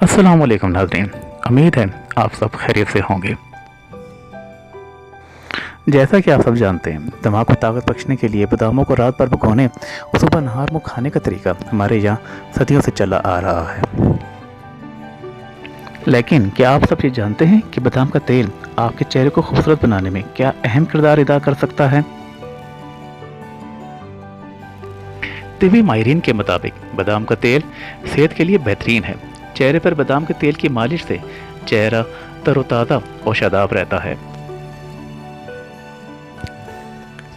السلام علیکم ناظرین، امید ہے آپ سب خیریت سے ہوں گے۔ جیسا کہ آپ سب جانتے ہیں، دماغ کو طاقت بخشنے کے لیے باداموں کو رات بھر بھگونے اور صبح نہار منہ کھانے کا طریقہ ہمارے یہاں صدیوں سے چلا آ رہا ہے۔ لیکن کیا آپ سب یہ جانتے ہیں کہ بادام کا تیل آپ کے چہرے کو خوبصورت بنانے میں کیا اہم کردار ادا کر سکتا ہے؟ طبی ماہرین کے مطابق بادام کا تیل صحت کے لیے بہترین ہے۔ چہرے پر بادام کے تیل کی مالش سے چہرہ تر و تازہ اور شاداب رہتا ہے۔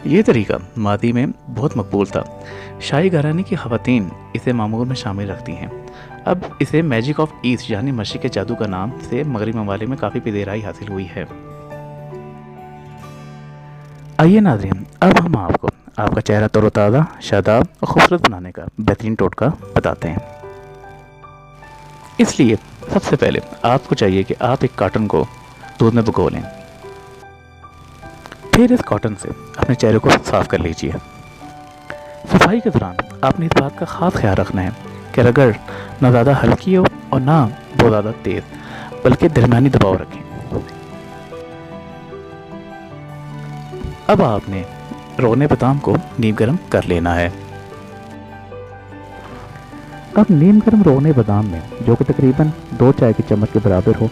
یہ طریقہ ماضی میں بہت مقبول تھا۔ شاہی گھرانے کی خواتین اسے معمول میں شامل رکھتی ہیں۔ اب اسے میجک آف ایسٹ یعنی مشرق کے جادو کا نام سے مغربی ممالک میں کافی پذیرائی حاصل ہوئی ہے۔ آئیے ناظرین، اب ہم آپ کو آپ کا چہرہ تر و تازہ، شاداب اور خوبصورت بنانے کا بہترین ٹوٹکا بتاتے ہیں۔ اس لیے سب سے پہلے آپ کو چاہیے کہ آپ ایک کاٹن کو دودھ میں بھگو لیں۔ پھر اس کاٹن سے اپنے چہرے کو صاف کر لیجیے۔ صفائی کے دوران آپ نے اس بات کا خاص خیال رکھنا ہے کہ رگڑ نہ زیادہ ہلکی ہو اور نہ بہت زیادہ تیز، بلکہ درمیانی دباؤ رکھیں۔ اب آپ نے روغن بادام کو نیم گرم کر لینا ہے۔ اب نیم گرم روغن بادام میں، جو کہ تقریباً 2 چائے کی چمچ کے برابر ہو،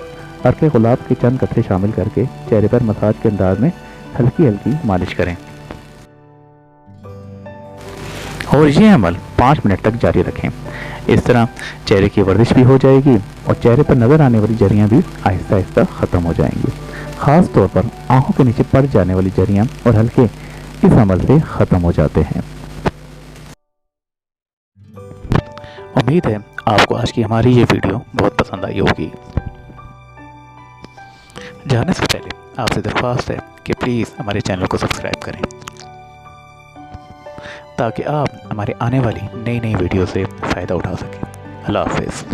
عرق گلاب کے چند قطرے شامل کر کے چہرے پر مساج کے انداز میں ہلکی ہلکی مالش کریں اور یہ عمل 5 منٹ تک جاری رکھیں۔ اس طرح چہرے کی ورزش بھی ہو جائے گی اور چہرے پر نظر آنے والی جریاں بھی آہستہ آہستہ ختم ہو جائیں گی۔ خاص طور پر آنکھوں کے نیچے پڑ جانے والی جریاں اور حلقے اس عمل سے ختم ہو جاتے ہیں۔ امید ہے آپ کو آج کی ہماری یہ ویڈیو بہت پسند آئی ہوگی۔ جانے سے پہلے آپ سے درخواست ہے کہ پلیز ہمارے چینل کو سبسکرائب کریں تاکہ آپ ہمارے آنے والی نئی ویڈیو سے فائدہ اٹھا سکیں۔ اللہ حافظ۔